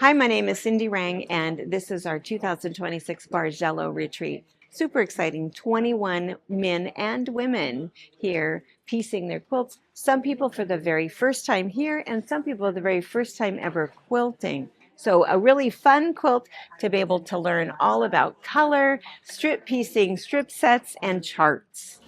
Hi, my name is Cindy Rang, and this is our 2026 Bargello retreat. Super exciting, 21 men and women here piecing their quilts. Some people for the very first time here, and some people the very first time ever quilting. So a really fun quilt to be able to learn all about color, strip piecing, strip sets, and charts.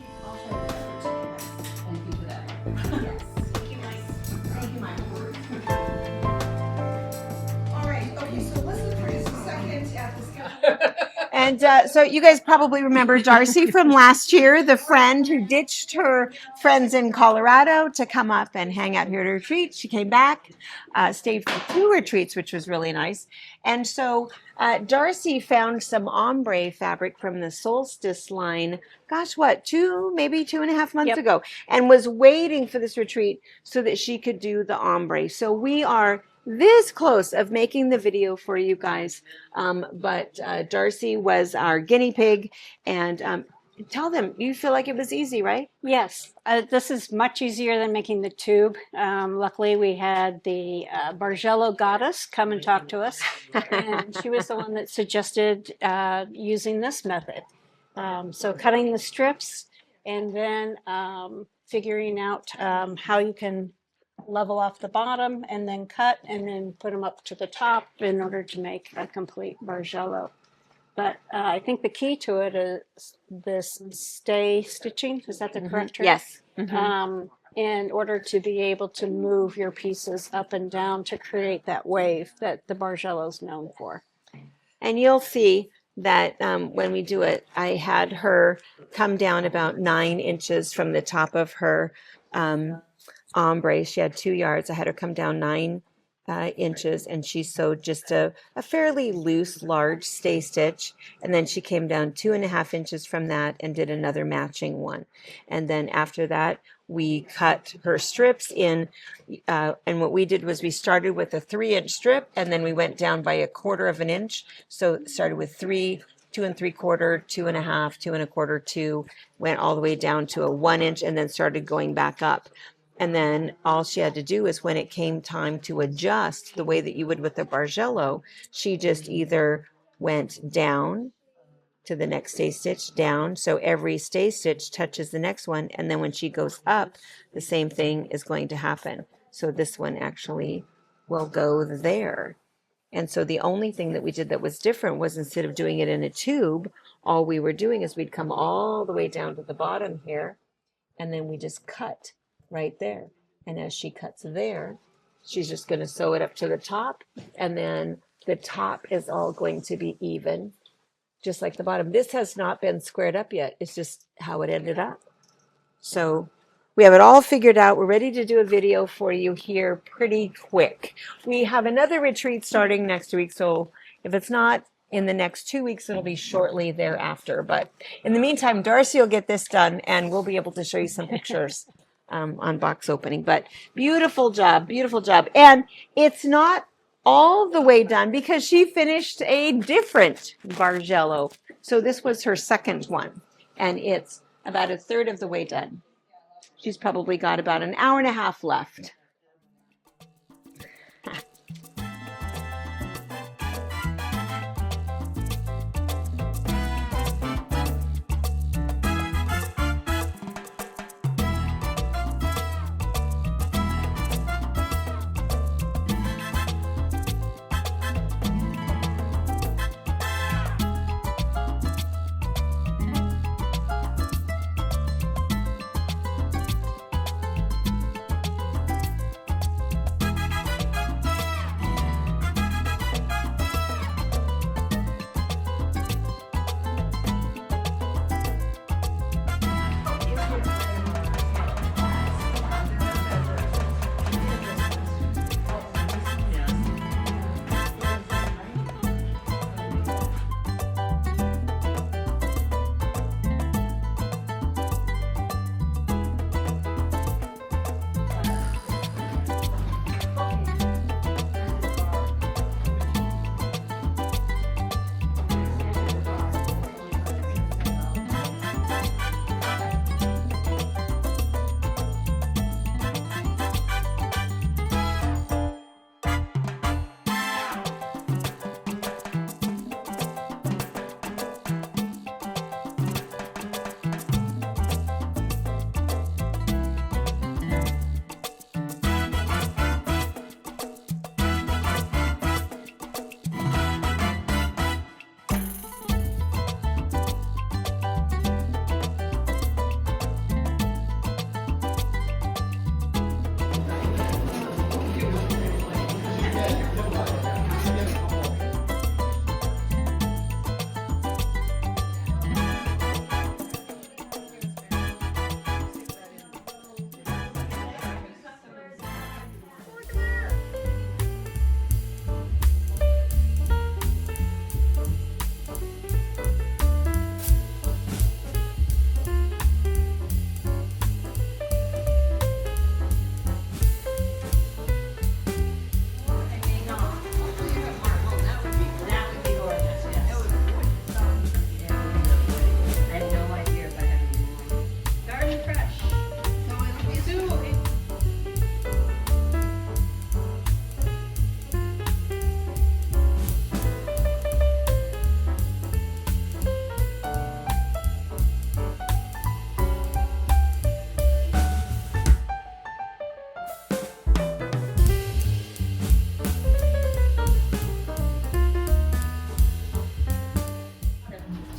And so you guys probably remember Darcy from last year, the friend who ditched her friends in Colorado to come up and hang out here to retreat. She came back, stayed for 2 retreats, which was really nice. And so Darcy found some ombre fabric from the Solstice line, gosh, maybe 2.5 months ago, and was waiting for this retreat so that she could do the ombre. So we are this close of making the video for you guys, but Darcy was our guinea pig, and tell them, you feel like it was easy, right? Yes, this is much easier than making the tube. Luckily, we had the Bargello goddess come and talk to us, and she was the one that suggested using this method. So cutting the strips and then figuring out how you can level off the bottom and then cut and then put them up to the top in order to make a complete Bargello. But I think the key to it is this stay stitching. Is that the correct term? Yes. In order to be able to move your pieces up and down to create that wave that the Bargello is known for. And you'll see that when we do it, I had her come down about 9 inches from the top of her ombre. She had 2 yards. I had her come down 9 inches, and she sewed just a fairly loose, large stay stitch, and then she came down 2.5 inches from that and did another matching one. And then after that, we cut her strips in, and what we did was we started with a 3-inch strip, and then we went down by 1/4 inch. So started with 3, 2 3/4, 2.5, 2 1/4, 2, went all the way down to a 1 inch, and then started going back up. And then all she had to do is when it came time to adjust the way that you would with the Bargello, she just either went down to the next stay stitch, down, so every stay stitch touches the next one, and then when she goes up, the same thing is going to happen. So this one actually will go there. And so the only thing that we did that was different was instead of doing it in a tube, all we were doing is we'd come all the way down to the bottom here, and then we just cut right there. And as she cuts there, she's just going to sew it up to the top, and then the top is all going to be even, just like the bottom. This has not been squared up yet. It's just how it ended up. So we have it all figured out. We're ready to do a video for you here pretty quick. We have another retreat starting next week, so if it's not in the next 2 weeks, it'll be shortly thereafter. But in the meantime, Darcy will get this done, and we'll be able to show you some pictures on box opening. But beautiful job, beautiful job. And it's not all the way done because she finished a different Bargello. So this was her second one, and it's about 1/3 of the way done. She's probably got about 1.5 hours left.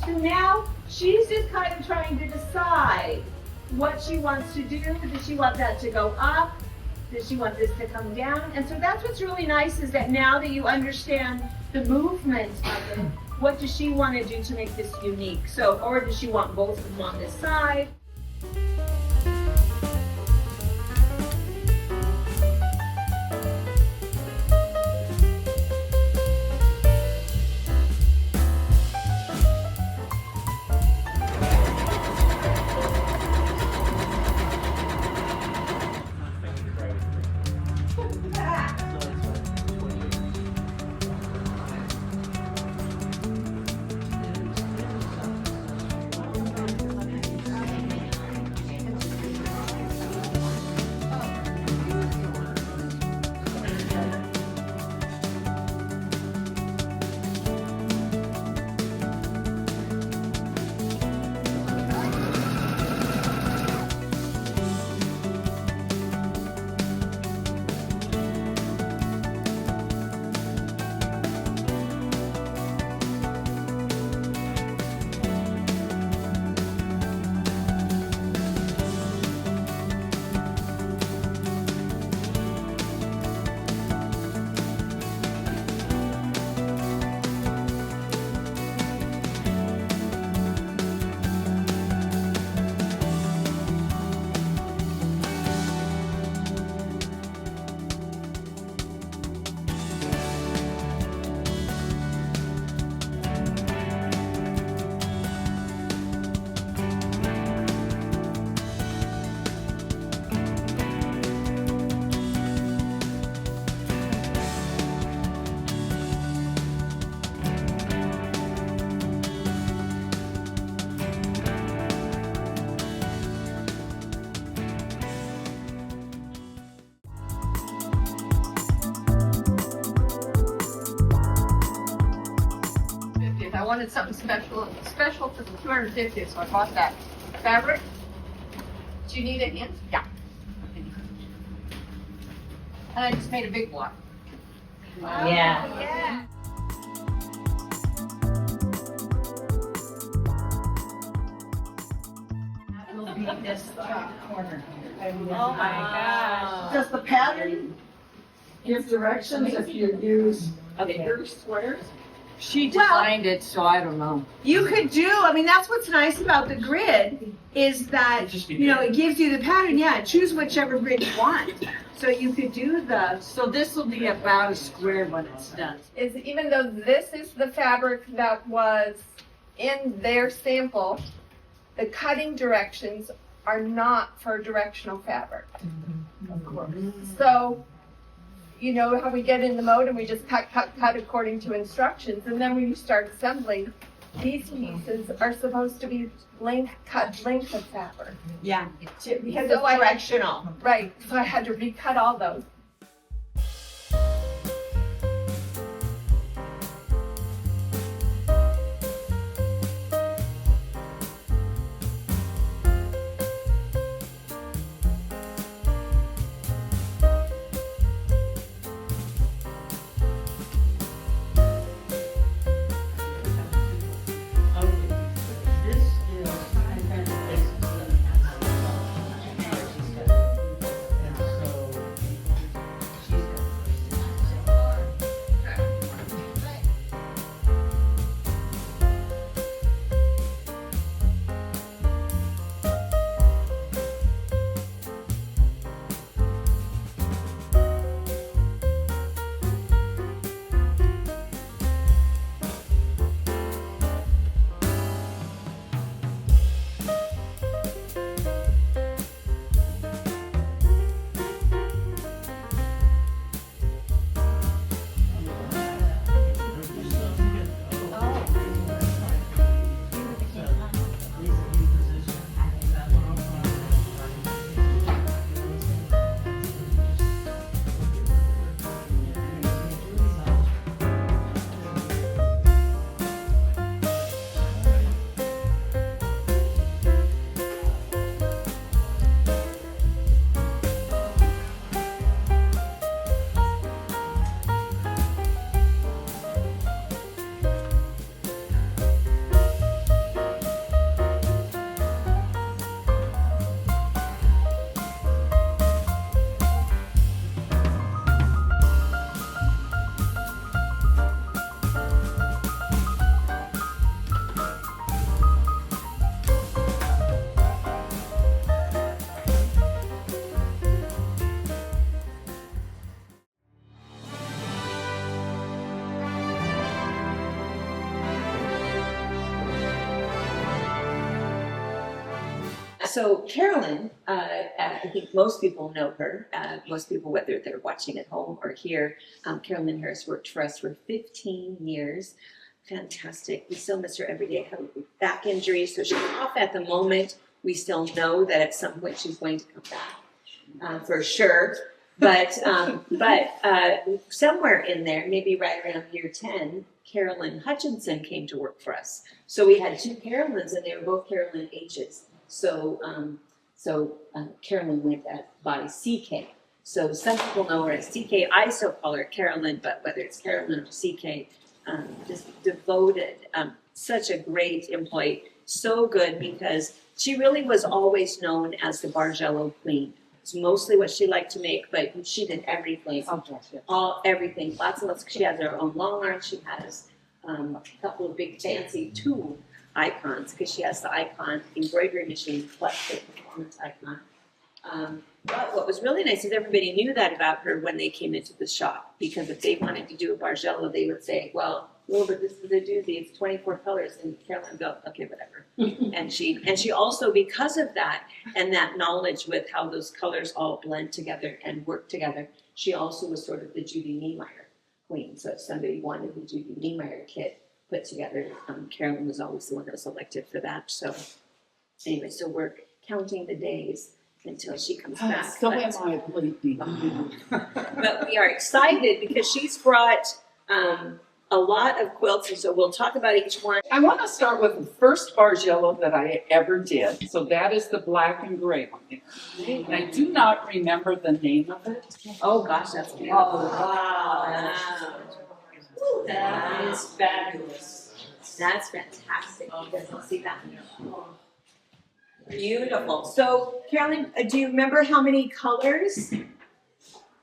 So now she's just kind of trying to decide what she wants to do. Does she want that to go up? Does she want this to come down? And so that's what's really nice, is that now that you understand the movement of it, what does she want to do to make this unique? So, or does she want both of them on this side? I wanted something special for the 250th, so I bought that fabric. Do you need it in? Yeah. And I just made a big one. Yeah. Yeah. That will be this corner. Oh my gosh. Does the pattern give directions if you use bigger squares? She designed it, so I don't know. You could do, I mean, that's what's nice about the grid, is that, you know, it gives you the pattern. Yeah, choose whichever grid you want. So you could do the, So this will be about a square when it's done. Is even though this is the fabric that was in their sample, the cutting directions are not for directional fabric. So, you know how we get in the mode and we just cut according to instructions, and then when you start assembling, these pieces are supposed to be cut length of fabric. yeah, because So it's directional. Right, so I had to recut all those. So Carolyn, I think most people know her. Most people, whether they're watching at home or here, Carolyn Harris worked for us for 15 years. Fantastic. We still miss her every day. Have a back injury, so she's off at the moment. We still know that at some point she's going to come back for sure. But somewhere in there, maybe right around year 10, Carolyn Hutchinson came to work for us. So we had two Carolyns, and they were both Carolyn H's. So Carolyn went by CK. So some people know her as CK. I still call her Carolyn, but whether it's Carolyn or CK, just devoted, such a great employee. So good because she really was always known as the Bargello Queen. It's mostly what she liked to make, but she did everything. Everything. Lots. She has her own long arm. She has a couple of big fancy tool icons because she has the icon embroidery machine plus the performance icon. But what was really nice is everybody knew that about her when they came into the shop, because if they wanted to do a Bargello, they would say, well, but this is a doozy, it's 24 colors, and Carolyn would go, okay, whatever. and she also, because of that and that knowledge with how those colors all blend together and work together, she also was sort of the Judy Niemeyer queen. So if somebody wanted the Judy Niemeyer kit put together, Carolyn was always the one that was selected for that. So anyway, so we're counting the days until she comes back. So am I, believe me. But we are excited because she's brought a lot of quilts, and so we'll talk about each one. I want to start with the first Bargello that I ever did. So that is the black and gray one. And I do not remember the name of it. Oh gosh, that's beautiful. Oh, wow. That is fabulous. That's fantastic. You guys will see that. Beautiful. So, Carolyn, do you remember how many colors?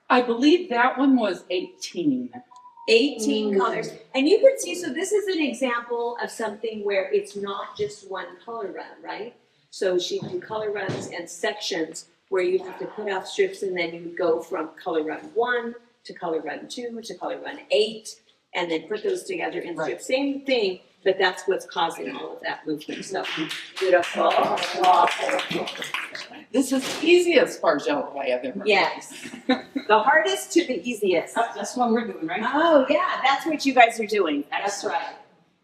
I believe that one was 18. 18 colors. And you can see, so this is an example of something where it's not just one color run, right? So she do color runs and sections where you have to put off strips, and then you go from color run 1 to color run 2 to color run 8, and then put those together in strips. Same thing, but that's what's causing all of that movement. So beautiful. This is the easiest Bargello I have ever made. Yes. The hardest to the easiest. That's what we're doing, right? Oh, yeah, that's what you guys are doing. That's right.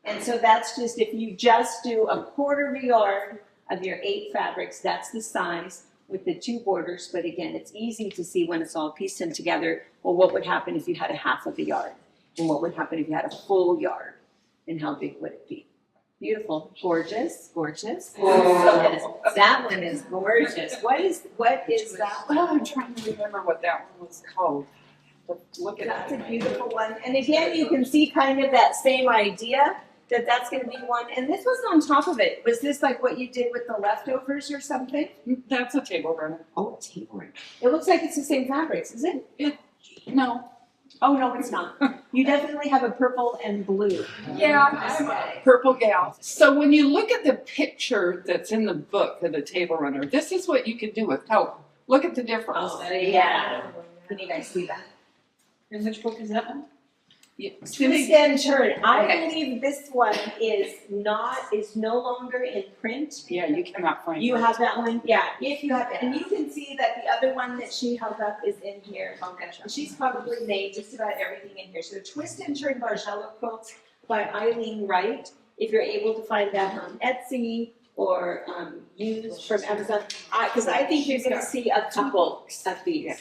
And so that's just, if you just do a quarter of a yard of your 8 fabrics, that's the size with the 2 borders. But again, it's easy to see when it's all pieced in together, well, what would happen if you had a half of a yard? And what would happen if you had a full yard? And how big would it be? Beautiful. Gorgeous. Gorgeous. Oh. That one is gorgeous. What is that one? Oh, I'm trying to remember what that one was called. But look at That's that. a beautiful one. And again, you can see kind of that same idea that that's going to be one. And this was on top of it. Was this like what you did with the leftovers or something? That's a table runner. Oh, a table runner. It looks like it's the same fabrics, is it? No. Oh, no, it's not. You definitely have a purple and blue. Yeah, I'm a purple gal. So when you look at the picture that's in the book of the table runner, this is what you can do with help. Look at the difference. Yeah. Can you guys see that? And which book is that one? Yeah. Twist and turn. I believe this one is no longer in print. Yeah, you cannot find You it. have that one? Yeah, if you have it. And you can see that the other one that she held up is in here. She's probably made just about everything in here. So Twist and Turn Bargello Quilts by Eileen Wright. If you're able to find that on Etsy or used from Amazon, because I think you're going to see a couple of these.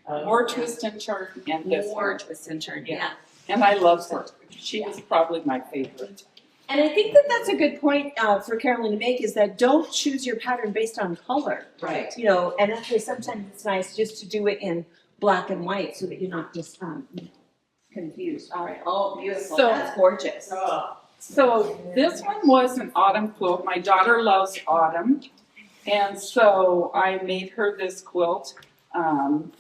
More twist and turn and this More one. Twist and Turn, Yeah. yeah. And I love her. She was probably my favorite. And I think that that's a good point for Carolyn to make, is that don't choose your pattern based on color. Right. You know, and actually sometimes it's nice just to do it in black and white so that you're not just confused. All right. Oh, beautiful. So- That's gorgeous. So this one was an autumn quilt. My daughter loves autumn. And so I made her this quilt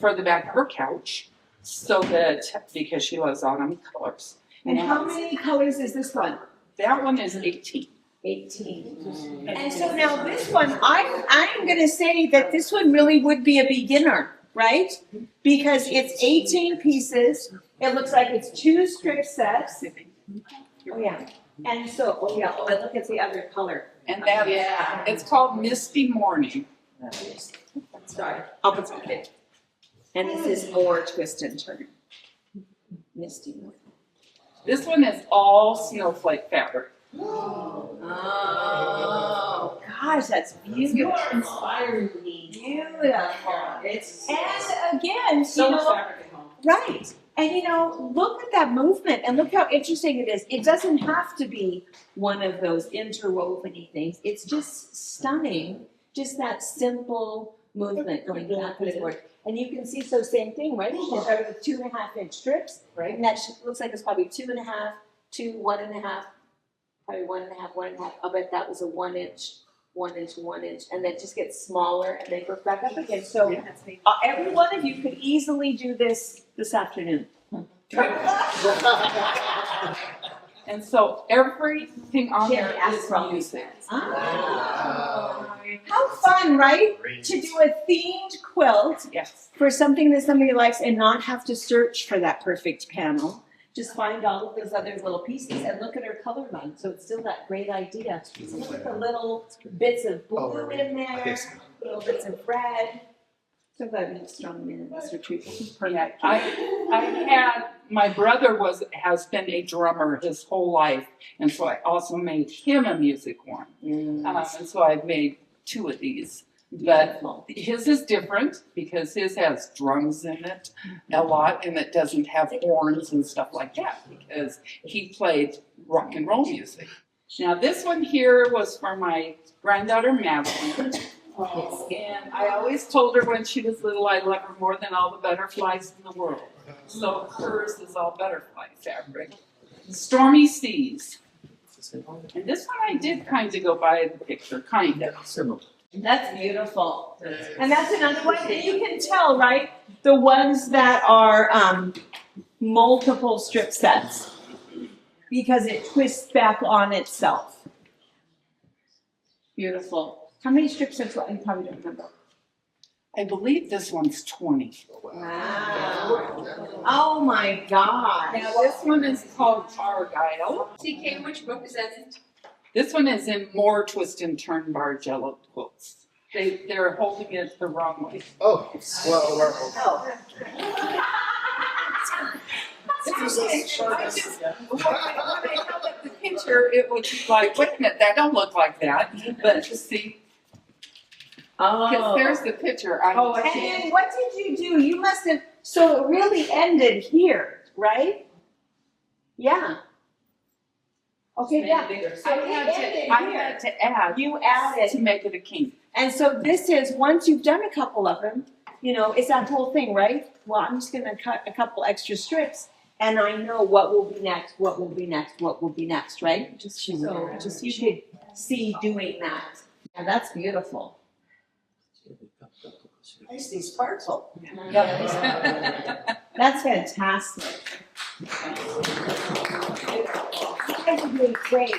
for the back of her couch, so that, because she loves autumn colors. And how many colors is this one? That one is 18. 18. And so now this one, I'm going to say that this one really would be a beginner, right? Because it's 18 pieces. It looks like it's 2 strip sets. Oh yeah. And so, oh yeah, oh, and look at the other color. And that, it's called Misty Morning. Sorry, I'll put some in. And this is more twist and turn. Misty. This one is all snowflake fabric. Oh, gosh, that's beautiful. You are inspiring me. Beautiful. It's And again, so you much know, fabric at home. right. And you know, look at that movement and look how interesting it is. It doesn't have to be one of those interwoven things. It's just stunning. Just that simple movement going back and forth. And you can see, so same thing, right? She started with 2.5-inch strips, Right. and that looks like it's probably 2.5 to 1.5, probably 1.5, 1.5. I'll bet that was a 1-inch, 1-inch, 1-inch, and then just gets smaller and then goes back up again. So every one of you could easily do this afternoon. And so everything on Yeah, there ask is for all these music. How fun, right? To do a themed quilt Yes. for something that somebody likes and not have to search for that perfect panel. Just find all of those other little pieces and look at her color line. So it's still that great idea. So look at the little bits of blue in there, little bits of red. So glad we have strong men in this retreat. This is perfect. I had, my brother has been a drummer his whole life, and so I also made him a music one. And so I've made 2 of these. But his is different because his has drums in it a lot, and it doesn't have horns and stuff like that because he played rock and roll music. Now this one here was for my granddaughter Madeline. And I always told her when she was little I love her more than all the butterflies in the world. So hers is all butterfly fabric. Stormy Seas. And this one I did kind of go by the picture, kind of. That's beautiful. And that's another one that you can tell, right? The ones that are multiple strip sets because it twists back on itself. Beautiful. How many strip sets? I probably don't remember. I believe this one's 20. Wow. Oh my God. Now this one is called Bargello. TK, which book is that in? This one is in more twist and turn Bargello quilts. They're holding it the wrong way. Oh, well, we're When I held up the picture, it was like, wait a minute, that don't look like that. But you see, because there's the picture. And then what did you do? You must have, so it really ended here, right? Yeah. Okay, yeah. So I it had ended here. to add You added. to make it a king. And so this is, once you've done a couple of them, you know, it's that whole thing, right? Well, I'm just gonna cut a couple extra strips and I know what will be next, what will be next, what will be next, right? So you could see doing that. Yeah, that's beautiful. I see sparkle. That's fantastic. You guys are doing great.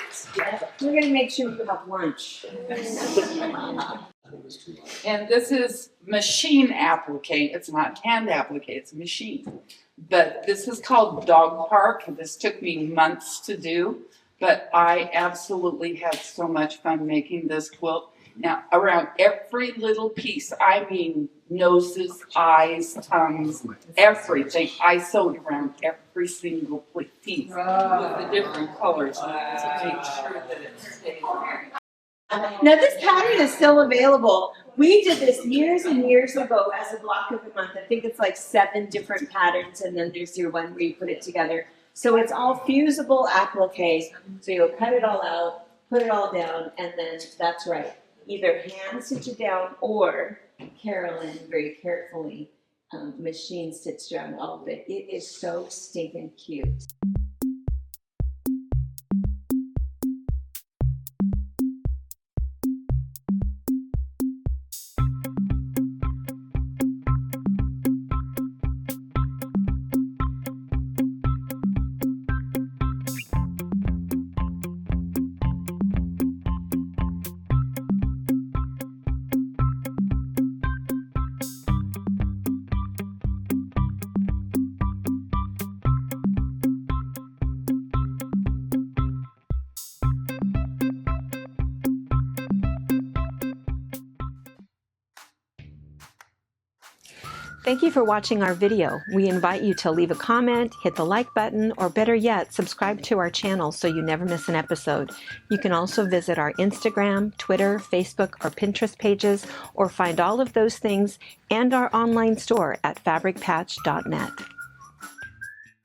We're gonna make sure you have lunch. And this is machine applique. It's not hand applique, it's machine. But this is called Dog Park. This took me months to do, but I absolutely had so much fun making this quilt. Now, around every little piece, I mean noses, eyes, tongues, everything, I sewed around every single piece with the different colors to make sure that it stayed. Now this pattern is still available. We did this years and years ago as a block of a month. I think it's like 7 different patterns and then there's your one where you put it together. So it's all fusible appliques. So you'll cut it all out, put it all down, and then that's right. Either hand stitch it down or Carolyn very carefully machine stitched around all of it. It is so stinking cute. Thank you for watching our video. We invite you to leave a comment, hit the like button, or better yet, subscribe to our channel so you never miss an episode. You can also visit our Instagram, Twitter, Facebook, or Pinterest pages, or find all of those things and our online store at fabricpatch.net.